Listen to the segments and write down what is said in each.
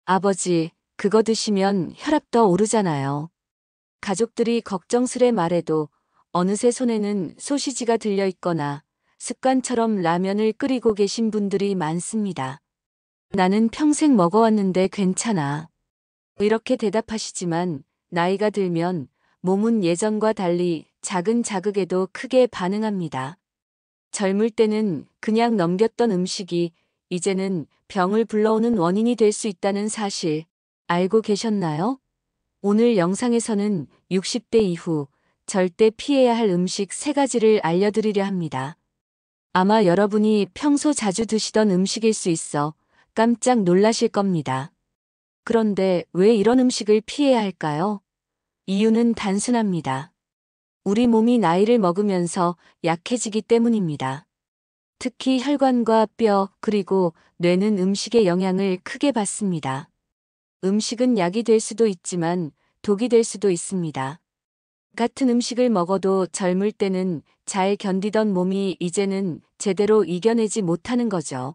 아버지, 그거 드시면 혈압 더 오르잖아요. 가족들이 걱정스레 말해도 어느새 손에는 소시지가 들려 있거나 습관처럼 라면을 끓이고 계신 분들이 많습니다. 나는 평생 먹어왔는데 괜찮아. 이렇게 대답하시지만 나이가 들면 몸은 예전과 달리 작은 자극에도 크게 반응합니다. 젊을 때는 그냥 넘겼던 음식이 이제는 병을 불러오는 원인이 될 수 있다는 사실 알고 계셨나요? 오늘 영상에서는 60대 이후 절대 피해야 할 음식 3가지를 알려드리려 합니다. 아마 여러분이 평소 자주 드시던 음식일 수 있어 깜짝 놀라실 겁니다. 그런데 왜 이런 음식을 피해야 할까요? 이유는 단순합니다. 우리 몸이 나이를 먹으면서 약해지기 때문입니다. 특히 혈관과 뼈, 그리고 뇌는 음식의 영향을 크게 받습니다. 음식은 약이 될 수도 있지만 독이 될 수도 있습니다. 같은 음식을 먹어도 젊을 때는 잘 견디던 몸이 이제는 제대로 이겨내지 못하는 거죠.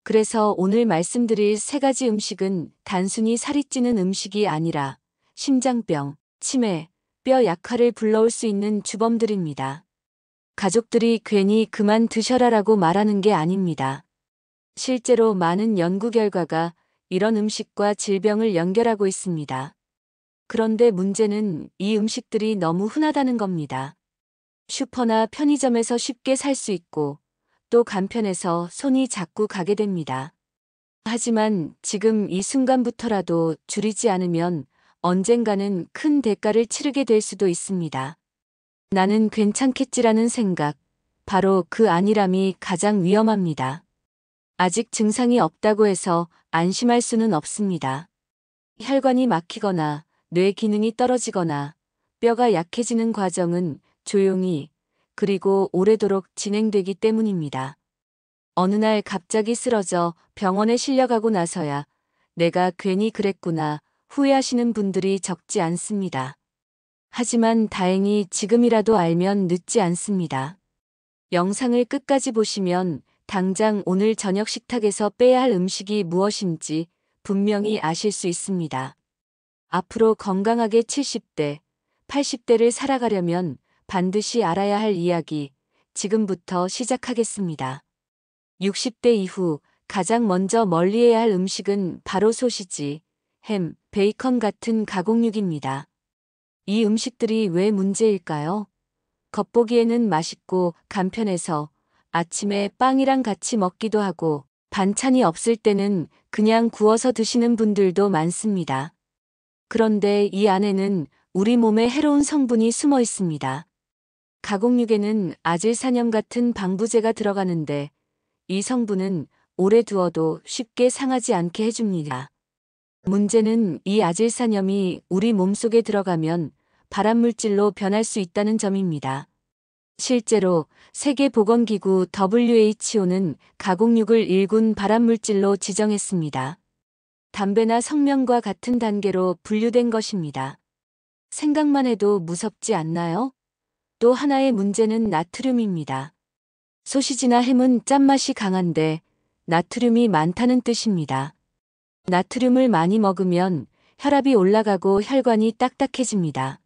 그래서 오늘 말씀드릴 3가지 음식은 단순히 살이 찌는 음식이 아니라 심장병, 치매, 뼈 약화를 불러올 수 있는 주범들입니다. 가족들이 괜히 그만 드셔라라고 말하는 게 아닙니다. 실제로 많은 연구 결과가 이런 음식과 질병을 연결하고 있습니다. 그런데 문제는 이 음식들이 너무 흔하다는 겁니다. 슈퍼나 편의점에서 쉽게 살 수 있고 또 간편해서 손이 자꾸 가게 됩니다. 하지만 지금 이 순간부터라도 줄이지 않으면 언젠가는 큰 대가를 치르게 될 수도 있습니다. 나는 괜찮겠지라는 생각, 바로 그 안일함이 가장 위험합니다. 아직 증상이 없다고 해서 안심할 수는 없습니다. 혈관이 막히거나 뇌 기능이 떨어지거나 뼈가 약해지는 과정은 조용히 그리고 오래도록 진행되기 때문입니다. 어느 날 갑자기 쓰러져 병원에 실려가고 나서야 내가 괜히 그랬구나 후회하시는 분들이 적지 않습니다. 하지만 다행히 지금이라도 알면 늦지 않습니다. 영상을 끝까지 보시면 당장 오늘 저녁 식탁에서 빼야 할 음식이 무엇인지 분명히 아실 수 있습니다. 앞으로 건강하게 70대, 80대를 살아가려면 반드시 알아야 할 이야기, 지금부터 시작하겠습니다. 60대 이후 가장 먼저 멀리해야 할 음식은 바로 소시지, 햄, 베이컨 같은 가공육입니다. 이 음식들이 왜 문제일까요? 겉보기에는 맛있고 간편해서 아침에 빵이랑 같이 먹기도 하고 반찬이 없을 때는 그냥 구워서 드시는 분들도 많습니다. 그런데 이 안에는 우리 몸에 해로운 성분이 숨어 있습니다. 가공육에는 아질산염 같은 방부제가 들어가는데 이 성분은 오래 두어도 쉽게 상하지 않게 해줍니다. 문제는 이 아질산염이 우리 몸속에 들어가면 발암물질로 변할 수 있다는 점입니다. 실제로 세계보건기구 WHO는 가공육을 1군 발암물질로 지정했습니다. 담배나 성명과 같은 단계로 분류된 것입니다. 생각만 해도 무섭지 않나요? 또 하나의 문제는 나트륨입니다. 소시지나 햄은 짠맛이 강한데 나트륨이 많다는 뜻입니다. 나트륨을 많이 먹으면 혈압이 올라가고 혈관이 딱딱해집니다.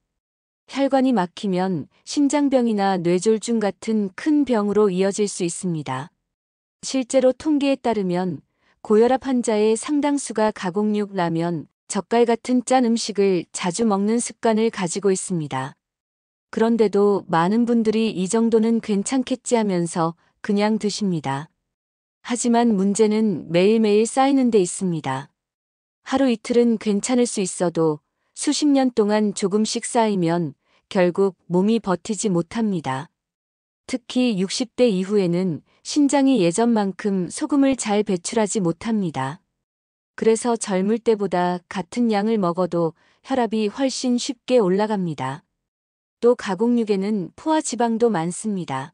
혈관이 막히면 심장병이나 뇌졸중 같은 큰 병으로 이어질 수 있습니다. 실제로 통계에 따르면 고혈압 환자의 상당수가 가공육, 라면, 젓갈 같은 짠 음식을 자주 먹는 습관을 가지고 있습니다. 그런데도 많은 분들이 이 정도는 괜찮겠지 하면서 그냥 드십니다. 하지만 문제는 매일매일 쌓이는 데 있습니다. 하루 이틀은 괜찮을 수 있어도 수십 년 동안 조금씩 쌓이면 결국 몸이 버티지 못합니다. 특히 60대 이후에는 신장이 예전만큼 소금을 잘 배출하지 못합니다. 그래서 젊을 때보다 같은 양을 먹어도 혈압이 훨씬 쉽게 올라갑니다. 또 가공육에는 포화 지방도 많습니다.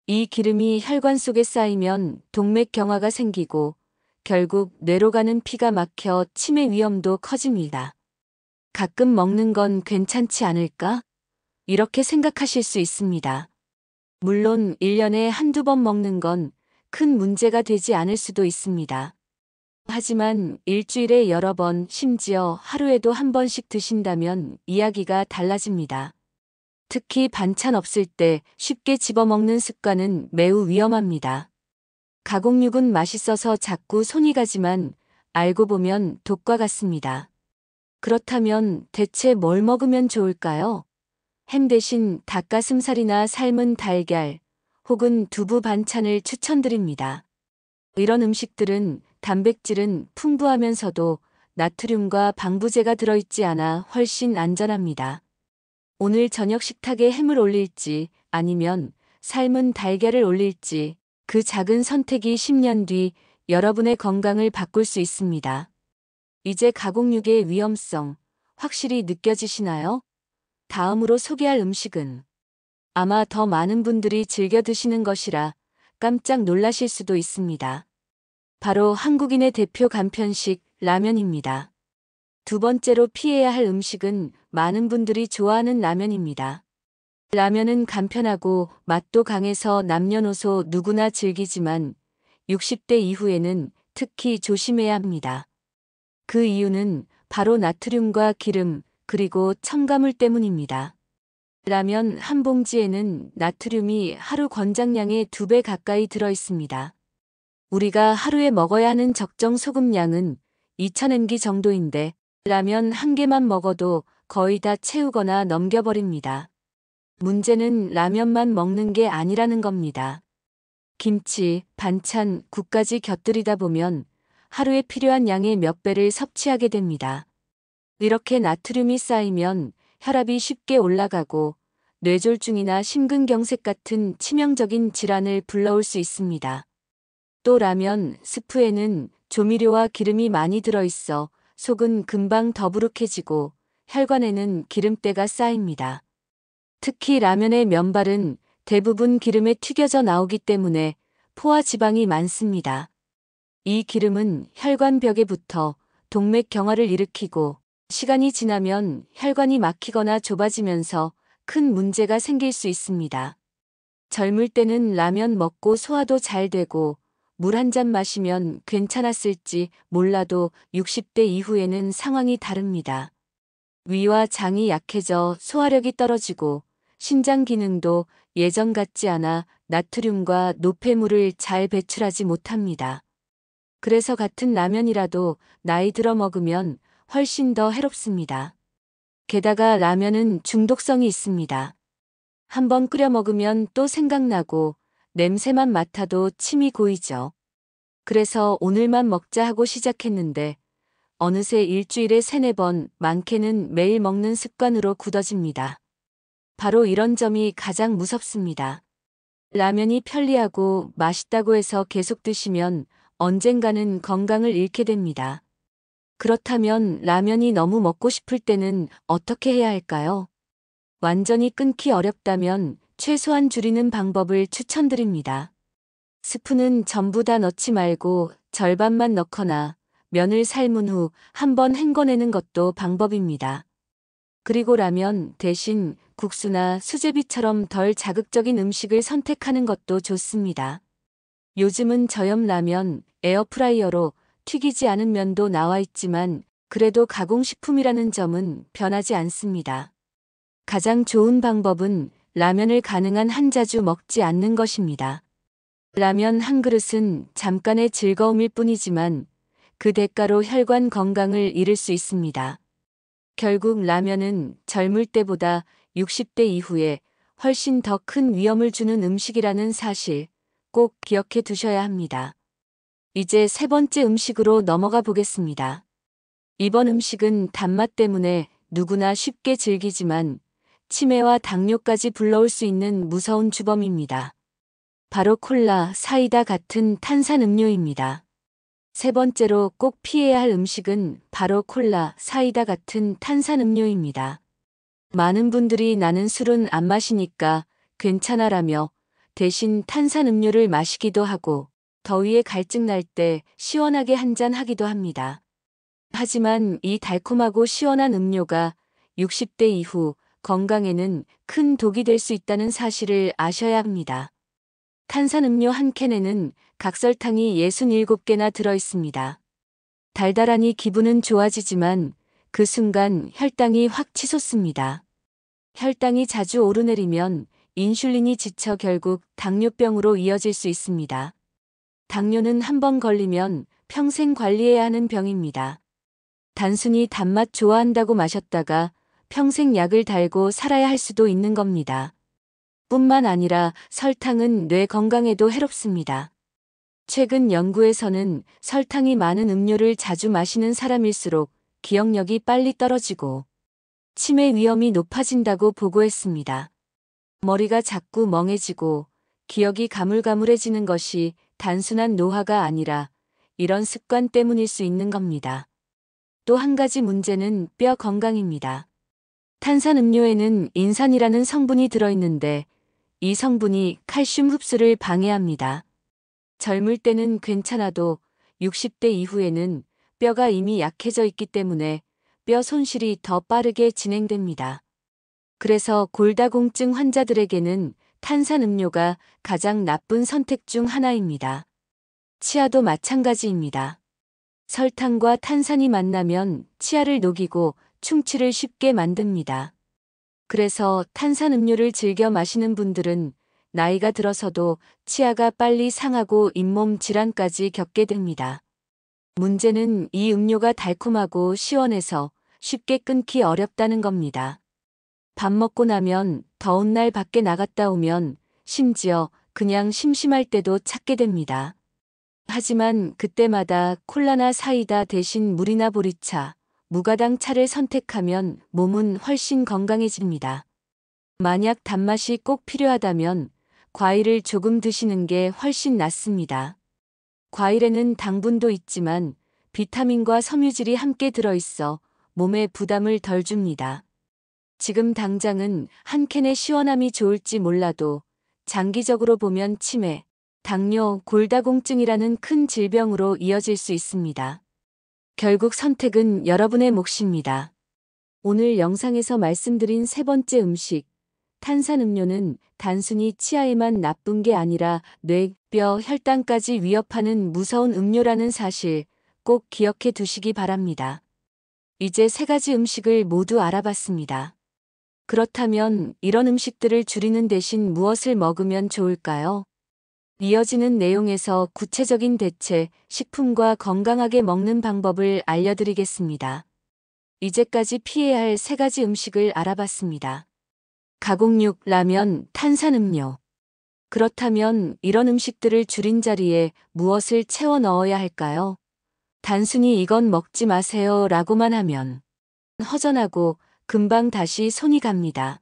이 기름이 혈관 속에 쌓이면 동맥경화가 생기고 결국 뇌로 가는 피가 막혀 치매 위험도 커집니다. 가끔 먹는 건 괜찮지 않을까? 이렇게 생각하실 수 있습니다. 물론 1년에 한두 번 먹는 건 큰 문제가 되지 않을 수도 있습니다. 하지만 일주일에 여러 번, 심지어 하루에도 한 번씩 드신다면 이야기가 달라집니다. 특히 반찬 없을 때 쉽게 집어먹는 습관은 매우 위험합니다. 가공육은 맛있어서 자꾸 손이 가지만 알고 보면 독과 같습니다. 그렇다면 대체 뭘 먹으면 좋을까요? 햄 대신 닭가슴살이나 삶은 달걀 혹은 두부 반찬을 추천드립니다. 이런 음식들은 단백질은 풍부하면서도 나트륨과 방부제가 들어있지 않아 훨씬 안전합니다. 오늘 저녁 식탁에 햄을 올릴지 아니면 삶은 달걀을 올릴지 그 작은 선택이 10년 뒤 여러분의 건강을 바꿀 수 있습니다. 이제 가공육의 위험성 확실히 느껴지시나요? 다음으로 소개할 음식은 아마 더 많은 분들이 즐겨 드시는 것이라 깜짝 놀라실 수도 있습니다. 바로 한국인의 대표 간편식 라면입니다. 두 번째로 피해야 할 음식은 많은 분들이 좋아하는 라면입니다. 라면은 간편하고 맛도 강해서 남녀노소 누구나 즐기지만 60대 이후에는 특히 조심해야 합니다. 그 이유는 바로 나트륨과 기름 그리고 첨가물 때문입니다. 라면 한 봉지에는 나트륨이 하루 권장량의 2배 가까이 들어 있습니다. 우리가 하루에 먹어야 하는 적정 소금량은 2000mg 정도인데 라면 한 개만 먹어도 거의 다 채우거나 넘겨버립니다. 문제는 라면만 먹는 게 아니라는 겁니다. 김치, 반찬, 국까지 곁들이다 보면 하루에 필요한 양의 몇 배를 섭취하게 됩니다. 이렇게 나트륨이 쌓이면 혈압이 쉽게 올라가고 뇌졸중이나 심근경색 같은 치명적인 질환을 불러올 수 있습니다. 또 라면 스프에는 조미료와 기름이 많이 들어있어 속은 금방 더부룩해지고 혈관에는 기름때가 쌓입니다. 특히 라면의 면발은 대부분 기름에 튀겨져 나오기 때문에 포화 지방이 많습니다. 이 기름은 혈관벽에 붙어 동맥경화를 일으키고 시간이 지나면 혈관이 막히거나 좁아지면서 큰 문제가 생길 수 있습니다. 젊을 때는 라면 먹고 소화도 잘 되고 물 한 잔 마시면 괜찮았을지 몰라도 60대 이후에는 상황이 다릅니다. 위와 장이 약해져 소화력이 떨어지고 신장 기능도 예전 같지 않아 나트륨과 노폐물을 잘 배출하지 못합니다. 그래서 같은 라면이라도 나이 들어 먹으면 훨씬 더 해롭습니다. 게다가 라면은 중독성이 있습니다. 한번 끓여 먹으면 또 생각나고 냄새만 맡아도 침이 고이죠. 그래서 오늘만 먹자 하고 시작했는데 어느새 일주일에 3-4번, 많게는 매일 먹는 습관으로 굳어집니다. 바로 이런 점이 가장 무섭습니다. 라면이 편리하고 맛있다고 해서 계속 드시면 언젠가는 건강을 잃게 됩니다. 그렇다면 라면이 너무 먹고 싶을 때는 어떻게 해야 할까요? 완전히 끊기 어렵다면 최소한 줄이는 방법을 추천드립니다. 스프는 전부 다 넣지 말고 절반만 넣거나 면을 삶은 후 한번 헹궈내는 것도 방법입니다. 그리고 라면 대신 국수나 수제비처럼 덜 자극적인 음식을 선택하는 것도 좋습니다. 요즘은 저염 라면, 에어프라이어로 튀기지 않은 면도 나와 있지만 그래도 가공식품이라는 점은 변하지 않습니다. 가장 좋은 방법은 라면을 가능한 한 자주 먹지 않는 것입니다. 라면 한 그릇은 잠깐의 즐거움일 뿐이지만 그 대가로 혈관 건강을 잃을 수 있습니다. 결국 라면은 젊을 때보다 60대 이후에 훨씬 더 큰 위험을 주는 음식이라는 사실 꼭 기억해 두셔야 합니다. 이제 세 번째 음식으로 넘어가 보겠습니다. 이번 음식은 단맛 때문에 누구나 쉽게 즐기지만 치매와 당뇨까지 불러올 수 있는 무서운 주범입니다. 바로 콜라, 사이다 같은 탄산음료입니다. 세 번째로 꼭 피해야 할 음식은 바로 콜라, 사이다 같은 탄산음료입니다. 많은 분들이 나는 술은 안 마시니까 괜찮아라며 대신 탄산음료를 마시기도 하고 더위에 갈증 날 때 시원하게 한 잔 하기도 합니다. 하지만 이 달콤하고 시원한 음료가 60대 이후 건강에는 큰 독이 될 수 있다는 사실을 아셔야 합니다. 탄산음료 한 캔에는 각설탕이 67개나 들어 있습니다. 달달하니 기분은 좋아지지만 그 순간 혈당이 확 치솟습니다. 혈당이 자주 오르내리면 인슐린이 지쳐 결국 당뇨병으로 이어질 수 있습니다. 당뇨는 한번 걸리면 평생 관리해야 하는 병입니다. 단순히 단맛 좋아한다고 마셨다가 평생 약을 달고 살아야 할 수도 있는 겁니다. 뿐만 아니라 설탕은 뇌 건강에도 해롭습니다. 최근 연구에서는 설탕이 많은 음료를 자주 마시는 사람일수록 기억력이 빨리 떨어지고 치매 위험이 높아진다고 보고했습니다. 머리가 자꾸 멍해지고 기억이 가물가물해지는 것이 단순한 노화가 아니라 이런 습관 때문일 수 있는 겁니다. 또 한 가지 문제는 뼈 건강입니다. 탄산음료에는 인산이라는 성분이 들어있는데 이 성분이 칼슘 흡수를 방해합니다. 젊을 때는 괜찮아도 60대 이후에는 뼈가 이미 약해져 있기 때문에 뼈 손실이 더 빠르게 진행됩니다. 그래서 골다공증 환자들에게는 탄산음료가 가장 나쁜 선택 중 하나입니다. 치아도 마찬가지입니다. 설탕과 탄산이 만나면 치아를 녹이고 충치를 쉽게 만듭니다. 그래서 탄산음료를 즐겨 마시는 분들은 나이가 들어서도 치아가 빨리 상하고 잇몸 질환까지 겪게 됩니다. 문제는 이 음료가 달콤하고 시원해서 쉽게 끊기 어렵다는 겁니다. 밥 먹고 나면 더운 날 밖에 나갔다 오면 심지어 그냥 심심할 때도 찾게 됩니다. 하지만 그때마다 콜라나 사이다 대신 물이나 보리차, 무가당 차를 선택하면 몸은 훨씬 건강해집니다. 만약 단맛이 꼭 필요하다면 과일을 조금 드시는 게 훨씬 낫습니다. 과일에는 당분도 있지만 비타민과 섬유질이 함께 들어있어 몸에 부담을 덜 줍니다. 지금 당장은 한 캔의 시원함이 좋을지 몰라도 장기적으로 보면 치매, 당뇨, 골다공증이라는 큰 질병으로 이어질 수 있습니다. 결국 선택은 여러분의 몫입니다. 오늘 영상에서 말씀드린 세 번째 음식, 탄산음료는 단순히 치아에만 나쁜 게 아니라 뇌, 뼈, 혈당까지 위협하는 무서운 음료라는 사실 꼭 기억해 두시기 바랍니다. 이제 세 가지 음식을 모두 알아봤습니다. 그렇다면 이런 음식들을 줄이는 대신 무엇을 먹으면 좋을까요? 이어지는 내용에서 구체적인 대체, 식품과 건강하게 먹는 방법을 알려드리겠습니다. 이제까지 피해야 할 세 가지 음식을 알아봤습니다. 가공육, 라면, 탄산음료. 그렇다면 이런 음식들을 줄인 자리에 무엇을 채워 넣어야 할까요? 단순히 이건 먹지 마세요 라고만 하면 허전하고 금방 다시 손이 갑니다.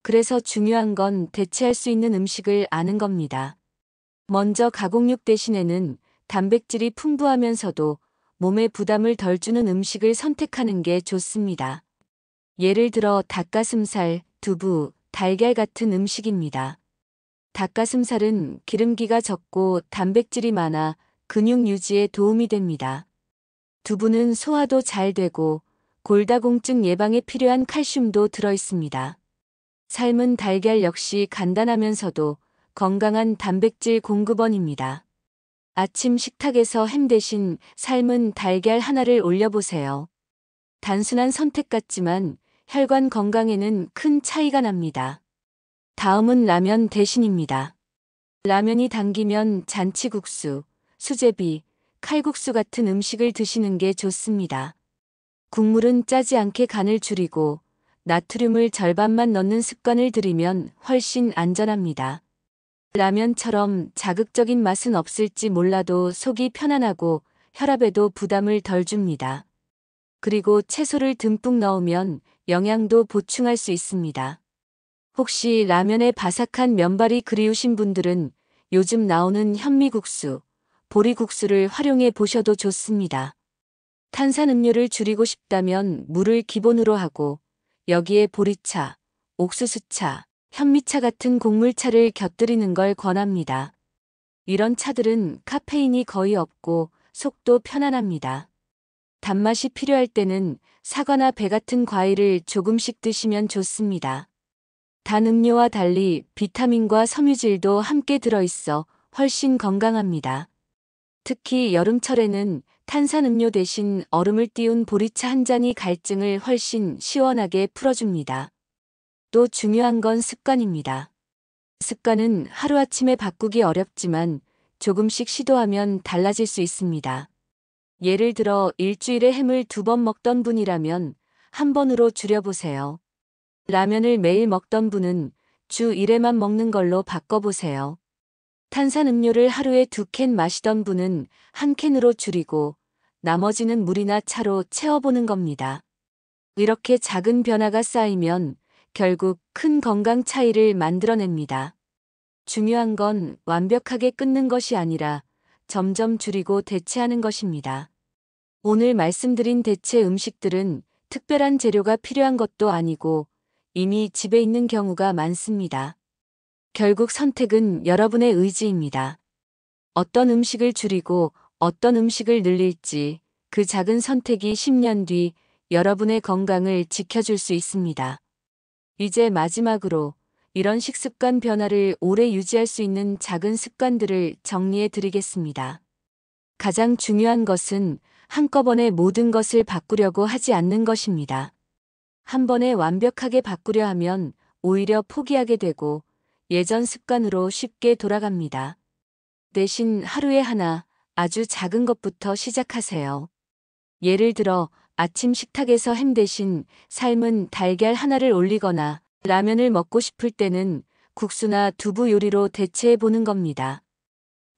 그래서 중요한 건 대체할 수 있는 음식을 아는 겁니다. 먼저 가공육 대신에는 단백질이 풍부하면서도 몸에 부담을 덜 주는 음식을 선택하는 게 좋습니다. 예를 들어 닭가슴살, 두부, 달걀 같은 음식입니다. 닭가슴살은 기름기가 적고 단백질이 많아 근육 유지에 도움이 됩니다. 두부는 소화도 잘 되고 골다공증 예방에 필요한 칼슘도 들어 있습니다. 삶은 달걀 역시 간단하면서도 건강한 단백질 공급원입니다. 아침 식탁에서 햄 대신 삶은 달걀 하나를 올려보세요. 단순한 선택 같지만 혈관 건강에는 큰 차이가 납니다. 다음은 라면 대신입니다. 라면이 당기면 잔치국수, 수제비, 칼국수 같은 음식을 드시는 게 좋습니다. 국물은 짜지 않게 간을 줄이고 나트륨을 절반만 넣는 습관을 들이면 훨씬 안전합니다. 라면처럼 자극적인 맛은 없을지 몰라도 속이 편안하고 혈압에도 부담을 덜 줍니다. 그리고 채소를 듬뿍 넣으면 영양도 보충할 수 있습니다. 혹시 라면의 바삭한 면발이 그리우신 분들은 요즘 나오는 현미국수, 보리국수를 활용해 보셔도 좋습니다. 탄산음료를 줄이고 싶다면 물을 기본으로 하고 여기에 보리차, 옥수수차, 현미차 같은 곡물차를 곁들이는 걸 권합니다. 이런 차들은 카페인이 거의 없고 속도 편안합니다. 단맛이 필요할 때는 사과나 배 같은 과일을 조금씩 드시면 좋습니다. 단 음료와 달리 비타민과 섬유질도 함께 들어있어 훨씬 건강합니다. 특히 여름철에는 탄산음료 대신 얼음을 띄운 보리차 한 잔이 갈증을 훨씬 시원하게 풀어줍니다. 또 중요한 건 습관입니다. 습관은 하루아침에 바꾸기 어렵지만 조금씩 시도하면 달라질 수 있습니다. 예를 들어 일주일에 햄을 2번 먹던 분이라면 한 번으로 줄여보세요. 라면을 매일 먹던 분은 주 1회만 먹는 걸로 바꿔보세요. 탄산음료를 하루에 2캔 마시던 분은 1캔으로 줄이고 나머지는 물이나 차로 채워보는 겁니다. 이렇게 작은 변화가 쌓이면 결국 큰 건강 차이를 만들어냅니다. 중요한 건 완벽하게 끊는 것이 아니라 점점 줄이고 대체하는 것입니다. 오늘 말씀드린 대체 음식들은 특별한 재료가 필요한 것도 아니고 이미 집에 있는 경우가 많습니다. 결국 선택은 여러분의 의지입니다. 어떤 음식을 줄이고 어떤 음식을 늘릴지 그 작은 선택이 10년 뒤 여러분의 건강을 지켜줄 수 있습니다. 이제 마지막으로 이런 식습관 변화를 오래 유지할 수 있는 작은 습관들을 정리해 드리겠습니다. 가장 중요한 것은 한꺼번에 모든 것을 바꾸려고 하지 않는 것입니다. 한 번에 완벽하게 바꾸려 하면 오히려 포기하게 되고 예전 습관으로 쉽게 돌아갑니다. 대신 하루에 하나 아주 작은 것부터 시작하세요. 예를 들어 아침 식탁에서 햄 대신 삶은 달걀 하나를 올리거나 라면을 먹고 싶을 때는 국수나 두부 요리로 대체해 보는 겁니다.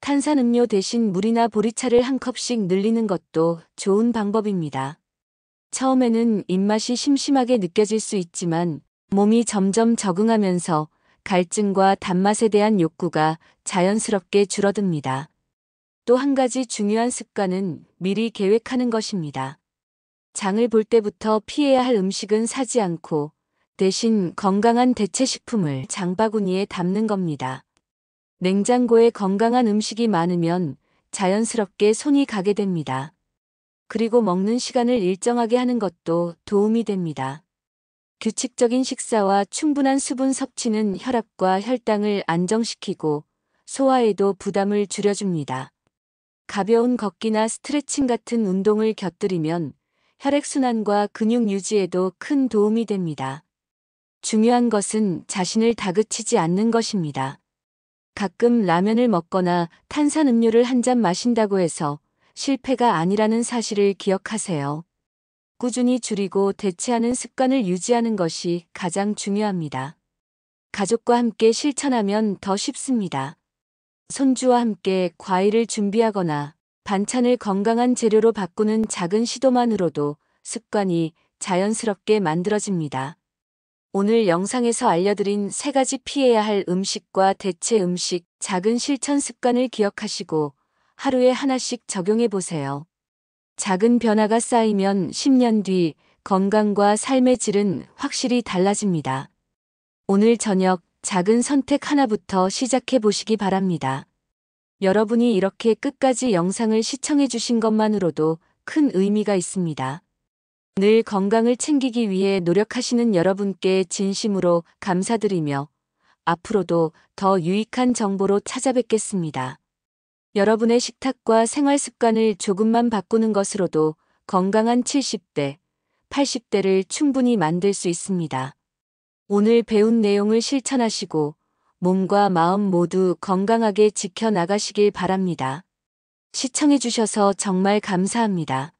탄산음료 대신 물이나 보리차를 한 컵씩 늘리는 것도 좋은 방법입니다. 처음에는 입맛이 심심하게 느껴질 수 있지만 몸이 점점 적응하면서 갈증과 단맛에 대한 욕구가 자연스럽게 줄어듭니다. 또 한 가지 중요한 습관은 미리 계획하는 것입니다. 장을 볼 때부터 피해야 할 음식은 사지 않고 대신 건강한 대체 식품을 장바구니에 담는 겁니다. 냉장고에 건강한 음식이 많으면 자연스럽게 손이 가게 됩니다. 그리고 먹는 시간을 일정하게 하는 것도 도움이 됩니다. 규칙적인 식사와 충분한 수분 섭취는 혈압과 혈당을 안정시키고 소화에도 부담을 줄여줍니다. 가벼운 걷기나 스트레칭 같은 운동을 곁들이면 혈액순환과 근육 유지에도 큰 도움이 됩니다. 중요한 것은 자신을 다그치지 않는 것입니다. 가끔 라면을 먹거나 탄산음료를 한 잔 마신다고 해서 실패가 아니라는 사실을 기억하세요. 꾸준히 줄이고 대체하는 습관을 유지하는 것이 가장 중요합니다. 가족과 함께 실천하면 더 쉽습니다. 손주와 함께 과일을 준비하거나 반찬을 건강한 재료로 바꾸는 작은 시도만으로도 습관이 자연스럽게 만들어집니다. 오늘 영상에서 알려드린 3가지 피해야 할 음식과 대체 음식, 작은 실천 습관을 기억하시고 하루에 하나씩 적용해 보세요. 작은 변화가 쌓이면 10년 뒤 건강과 삶의 질은 확실히 달라집니다. 오늘 저녁 작은 선택 하나부터 시작해 보시기 바랍니다. 여러분이 이렇게 끝까지 영상을 시청해 주신 것만으로도 큰 의미가 있습니다. 늘 건강을 챙기기 위해 노력하시는 여러분께 진심으로 감사드리며 앞으로도 더 유익한 정보로 찾아뵙겠습니다. 여러분의 식탁과 생활 습관을 조금만 바꾸는 것으로도 건강한 70대, 80대를 충분히 만들 수 있습니다. 오늘 배운 내용을 실천하시고 몸과 마음 모두 건강하게 지켜나가시길 바랍니다. 시청해주셔서 정말 감사합니다.